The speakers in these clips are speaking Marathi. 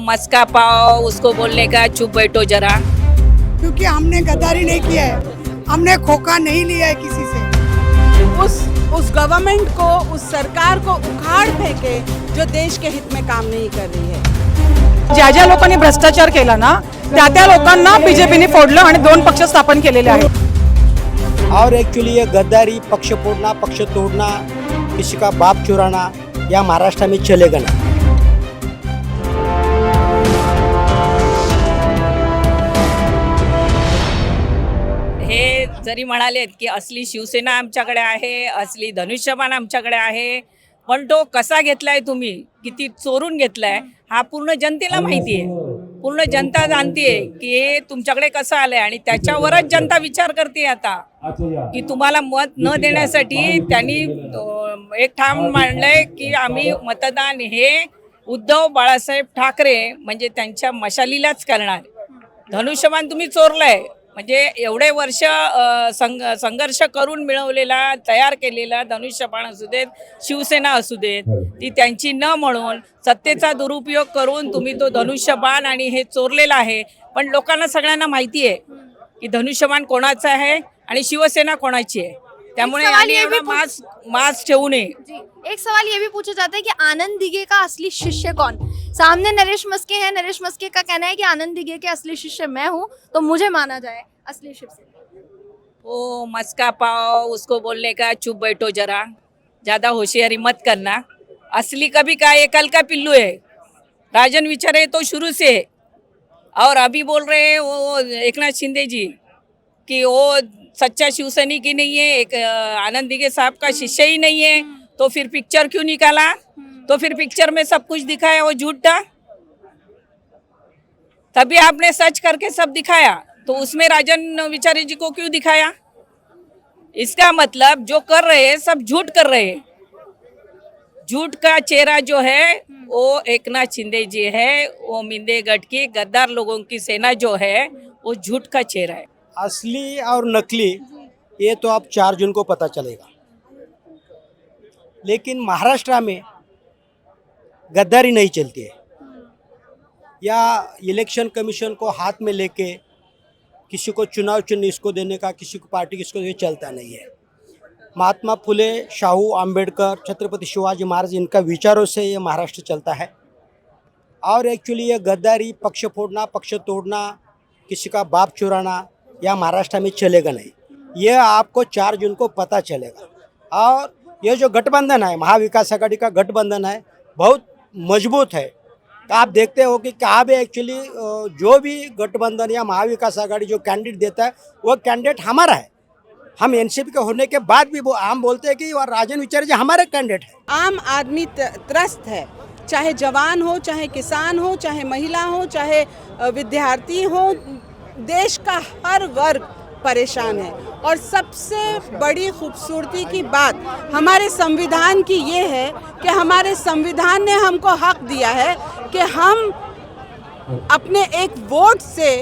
मस्का पाओ उसको बोलने का चुप बैठो जरा। क्योंकि हमने गद्दारी नहीं किया है, हमने खोखा नहीं लिया है किसी से। उस गवर्नमेंट को, उस सरकार को उखाड़ फेंके जो देश के हित में काम नहीं कर रही है। ज्या लोकांनी भ्रष्टाचार केला ना त्या लोकांना बीजेपीने फोडलं आणि 2 पक्ष स्थापन केलेले आहेत। और एक्चुअली ये गद्दारी, पक्ष फोड़ना, पक्ष तोड़ना, किसी का बाप चुराना या महाराष्ट्र में चलेगा नहीं। हे जरी म्हणालेत की असली शिवसेना आमच्याकडे आहे, असली धनुष्यबाण आमच्याकडे आहे, पण तो कसा घेतलाय तुम्ही, किती चोरून घेतलाय हा पूर्ण जनतेला माहिती आहे। पूर्ण जनता जाणतीये की हे तुमच्याकडे कसं आलंय आणि त्याच्यावरच जनता विचार करते आता की तुम्हाला मत न देण्यासाठी त्यांनी एक ठाम मांडलंय की आम्ही मतदान हे उद्धव बाळासाहेब ठाकरे म्हणजे त्यांच्या मशालीलाच करणार। धनुष्यबाण तुम्ही चोरलंय, म्हणजे एवढे वर्ष संघर्ष करून मिळवलेला, तयार केलेला धनुष्यबाण असू देत, शिवसेना असू देत, ती त्यांची न म्हणून सत्तेचा दुरुपयोग करून तुम्ही तो धनुष्यबाण आणि हे चोरलेला आहे। पण लोकांना सगळ्यांना माहिती आहे की धनुष्यबाण कोणाचं आहे आणि शिवसेना कोणाची आहे, त्यामुळे आम्ही एवढा मास ठेवू नये। एक सवाल ये भी पूछा जाता है कि आनंद दिघे का असली शिष्य कौन? सामने नरेश मस्के हैं, नरेश मस्के का कहना है कि आनंद दिघे के असली शिष्य मैं हूँ, तो मुझे माना जाए असली शिष्य। ओ मस्का पाओ उसको बोलने का चुप बैठो जरा, ज़्यादा होशियारी मत करना। असली कभी का ये कल का पिल्लू है, राजन विचारे तो शुरू से। और अभी बोल रहे हैं वो एकनाथ शिंदे जी कि वो सच्चा शिवसैनिक ही नहीं है, एक आनंद दिघे साहब का शिष्य ही नहीं है, तो फिर पिक्चर क्यों निकाला? तो फिर पिक्चर में सब कुछ दिखाया वो झूठ था। तभी आपने सर्च करके सब दिखाया, तो उसमें राजन विचारे जी को क्यों दिखाया? इसका मतलब जो कर रहे हैं सब झूठ कर रहे हैं। झूठ का चेहरा जो है वो एकनाथ शिंदे जी है, वो मिंदे गढ़ की गद्दार लोगों की सेना जो है वो झूठ का चेहरा है। असली और नकली ये तो अब 4 जून को पता चलेगा, लेकिन महाराष्ट्र में गद्दारी नहीं चलती है या इलेक्शन कमीशन को हाथ में लेके किसी को चुनाव चिन्ह इसको देने का, किसी को पार्टी किसको ये चलता नहीं है। महात्मा फुले, शाहू आम्बेडकर, छत्रपति शिवाजी महाराज, इनका विचारों से ये महाराष्ट्र चलता है। और एक्चुअली ये गद्दारी, पक्ष फोड़ना, पक्ष तोड़ना, किसी का बाप चुराना या महाराष्ट्र में चलेगा नहीं। ये आपको 4 जून को पता चलेगा। और ये जो गठबंधन है, महाविकास आघाड़ी का गठबंधन है, बहुत मजबूत है। तो आप देखते हो कि कहाँ भी एक्चुअली जो भी गठबंधन या महाविकास आघाड़ी जो कैंडिडेट देता है वो कैंडिडेट हमारा है। हम एनसीपी के होने के बाद भी हम बोलते हैं कि राजन विचारे जी हमारे कैंडिडेट है। आम आदमी त्रस्त है, चाहे जवान हो, चाहे किसान हो, चाहे महिला हो, चाहे विद्यार्थी हो, देश का हर वर्ग परेशान है। और सबसे बड़ी खूबसूरती की बात हमारे संविधान की ये है कि हमारे संविधान ने हमको हक दिया है कि हम अपने एक वोट से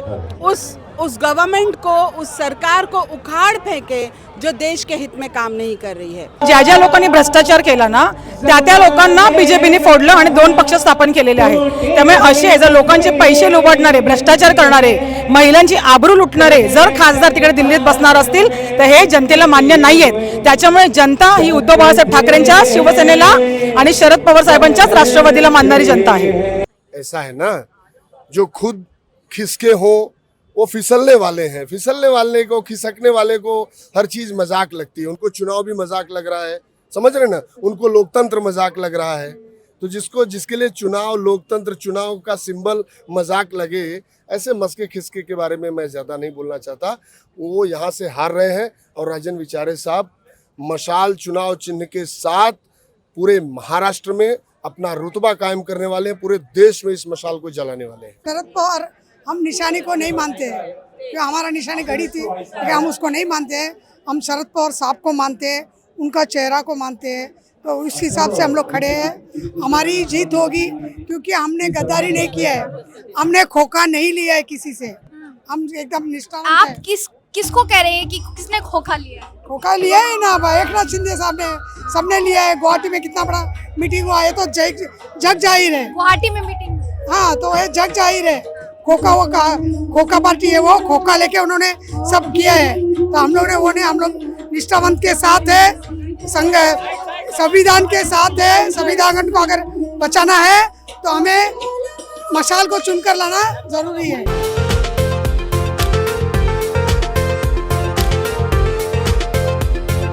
उस गवर्नमेंट को, उस सरकार को उखाड़ फेंके जो देश के हित में काम नहीं कर रही है। ज्या लोकांनी भ्रष्टाचार केला ना त्या लोकांना बीजेपीने फोडलं आणि 2 पक्ष स्थापन केलेले आहेत। त्यामुळे असे जर लोकांचे पैसे लुबाडणारे, भ्रष्टाचार करणारे, महिलांची आबरू लुटणारे जर खासदार तिकडे दिल्लीत बसणार असतील तर हे जनतेला मान्य नाहीयेत। त्याच्यामुळे जनता ही उद्धव बाळासाहेब ठाकरेंच्या शिवसेनेला आणि शरद पवार साहेबांच्याच राष्ट्रवादीला मानणारी जनता आहे। ऐसा है ना, जो खुद खिसके हो वो फिसलने वाले हैं। फिसलने वाले को, खिसकने वाले को हर चीज मजाक लगती है। उनको चुनाव भी मजाक लग रहा है, समझ रहे ना, उनको लोकतंत्र मजाक लग रहा है। तो जिसके लिए चुनाव, लोकतंत्र, चुनाव का सिंबल मजाक लगे, ऐसे मस्के खिसके के बारे में मैं ज़्यादा नहीं बोलना चाहता। वो यहाँ से हार रहे हैं और राजन विचारे साहब मशाल चुनाव चिन्ह के साथ पूरे महाराष्ट्र में अपना रुतबा कायम करने वाले हैं, पूरे देश में इस मशाल को जलाने वाले हैं। शरद पवार हम निशानी को नहीं मानते हैं, क्योंकि हमारा निशानी घड़ी थी, क्योंकि हम उसको नहीं मानते हैं। हम शरद पवार साहब को मानते हैं, उनका चेहरा को मानते हैं, तो उस हिसाब से हम लोग खड़े हैं। हमारी जीत होगी, क्योंकि हमने गद्दारी नहीं किया है, हमने खोखा नहीं लिया है किसी से। हम एकदम निष्ठावान हैं। आप किसको कह रहे हैं कि किसने खोखा लिया? खोखा लिया है ना, एकनाथ शिंदे साहब ने, सबने लिया है। गुवाहाटी में कितना बड़ा मीटिंग हुआ है, तो जग जाहिर है। गुवाहाटी में मीटिंग हाँ तो ये जग जाहिर है, खोखा पार्टी है, वो खोखा लेके उन्होंने सब किया है। तो हम लोग ने वो नहीं, हम लोग निष्ठावंत के साथ है, संघ संविधान के साथ है। संविधान को अगर बचाना है तो हमें मशाल को चुनकर लाना जरूरी है।